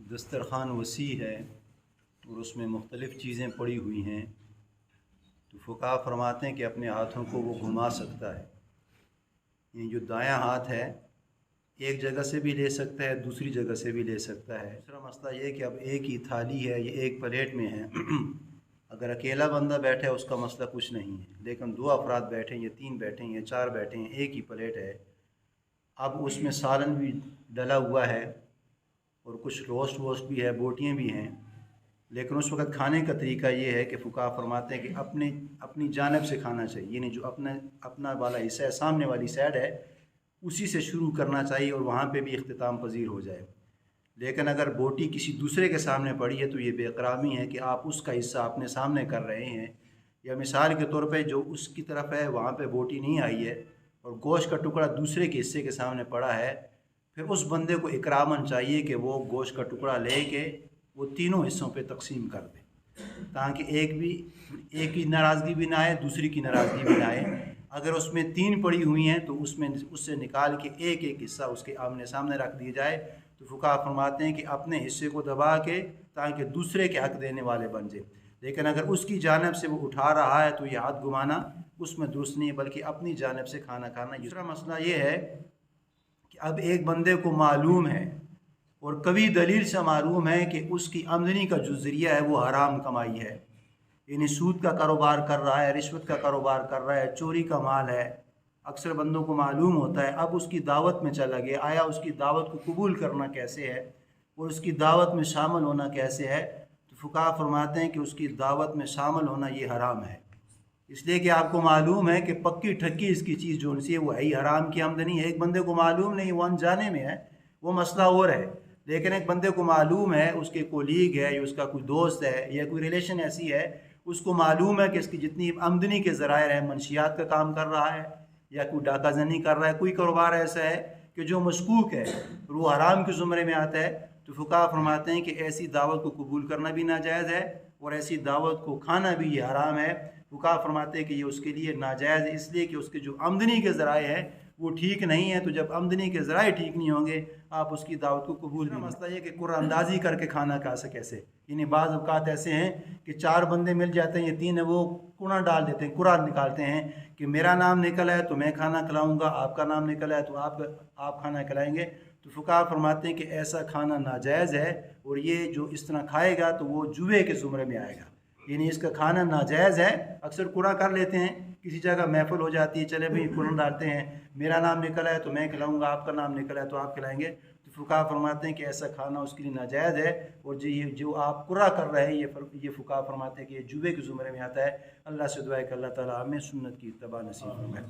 दस्तरख़्वान वसी है और उसमें मुख्तलिफ़ चीज़ें पड़ी हुई हैं, तो फ़ुक़हा फरमाते हैं कि अपने हाथों को वो घुमा सकता है। ये जो दायां हाथ है एक जगह से भी ले सकता है, दूसरी जगह से भी ले सकता है। दूसरा मसला ये कि अब एक ही थाली है, ये एक प्लेट में है अगर अकेला बंदा बैठा है उसका मसला कुछ नहीं है, लेकिन दो अफराद बैठे हैं या तीन बैठे हैं या चार बैठे हैं, एक ही प्लेट है। अब उसमें सालन भी डला हुआ है और कुछ रोस्ट वोस्ट भी है, बोटियाँ भी हैं, लेकिन उस वक़्त खाने का तरीका ये है कि फ़ुक़हा फरमाते हैं कि अपनी जानिब से खाना चाहिए, यानी जो अपना वाला हिस्सा है, सामने वाली साइड है, उसी से शुरू करना चाहिए और वहाँ पे भी इख्तिताम पजीर हो जाए। लेकिन अगर बोटी किसी दूसरे के सामने पड़ी है तो ये बेकरामी है कि आप उसका हिस्सा अपने सामने कर रहे हैं, या मिसाल के तौर पे जो उसकी तरफ है वहाँ पे बोटी नहीं आई है और गोश्त का टुकड़ा दूसरे के हिस्से के सामने पड़ा है, फिर उस बंदे को इकरामन चाहिए कि वो गोश्त का टुकड़ा ले के वो तीनों हिस्सों पे तकसीम कर दे, ताकि एक की नाराज़गी भी ना आए, दूसरी की नाराज़गी भी ना आए। अगर उसमें तीन पड़ी हुई हैं तो उससे निकाल के एक एक हिस्सा उसके आमने सामने रख दिया जाए। तो फ़ुक़हा फरमाते हैं कि अपने हिस्से को दबा के ताकि दूसरे के हक़ देने वाले बन जाए। लेकिन अगर उसकी जानिब से वो उठा रहा है तो ये हाथ घुमाना उसमें दुरुस्त नहीं है, बल्कि अपनी जानिब से खाना खाना। दूसरा मसला ये है कि अब एक बंदे को मालूम है और कभी दलील से मालूम है कि उसकी आमदनी का जो ज़रिया है वो हराम कमाई है, यानी सूद का कारोबार कर रहा है, रिश्वत का कारोबार कर रहा है, चोरी का माल है। अक्सर बंदों को मालूम होता है, अब उसकी दावत में चला गया, आया उसकी दावत को कबूल करना कैसे है और उसकी दावत में शामिल होना कैसे है। तो फ़ुक़हा फरमाते हैं कि उसकी दावत में शामिल होना ये हराम है, इसलिए कि आपको मालूम है कि पक्की ठक्की इसकी चीज़ जो सी है वो है हराम की आमदनी है। एक बंदे को मालूम नहीं, वो अनजाने में है, वो मसला और है। लेकिन एक बंदे को मालूम है, उसके कोलीग है या उसका कोई दोस्त है या कोई रिलेशन ऐसी है, उसको मालूम है कि इसकी जितनी आमदनी के ज़राए हैं, मंशियात का काम कर रहा है या कोई डाका जनी कर रहा है, कोई कारोबार ऐसा है कि जो मशकूक है और वो हराम के ज़ुमरे में आता है, तो फ़ुक़हा फरमाते हैं कि ऐसी दावत को कबूल करना भी नाजायज़ है और ऐसी दावत को खाना भी ये हराम है। फ़ुक़हा फरमाते हैं कि ये उसके लिए नाजायज़ है, इसलिए कि उसके जो आमदनी के ज़राए हैं वो ठीक नहीं है। तो जब आमदनी के ज़राए ठीक नहीं होंगे आप उसकी दावत को कबूल भी। मसला ये कि कुरानंदाज़ी करके खाना खा सके कैसे, यानी बाज़ औक़ात ऐसे हैं कि चार बंदे मिल जाते हैं, ये तीन है, वो कुरान डाल देते हैं, कुरान निकालते हैं कि मेरा नाम निकला है तो मैं खाना खिलाऊँगा, आपका नाम निकला है तो आप खाना खिलाएँगे। तो फ़ुक़हा फरमाते हैं कि ऐसा खाना नाजायज़ है और ये जो इस तरह खाएगा तो वो जुए के ज़ुमरे में आएगा, यानी इसका खाना नाजायज़ है। अक्सर कुरान कर लेते हैं, किसी जगह महफ़िल हो जाती है, चले भाई कुरान डालते हैं, मेरा नाम निकला है तो मैं खिलाऊँगा, आपका नाम निकला है तो आप खिलाएँगे। तो फ़ुक़हा फरमाते हैं कि ऐसा खाना उसके लिए नाजायज़ है और जो आप कुर्रा कर रहे हैं ये फ़ुक़हा फरमाते हैं कि ये जुए के ज़ुमरे में आता है। अल्लाह से दुआ है कि अल्लाह ताला हमें सुन्नत की इत्तिबा नसीब फरमाए।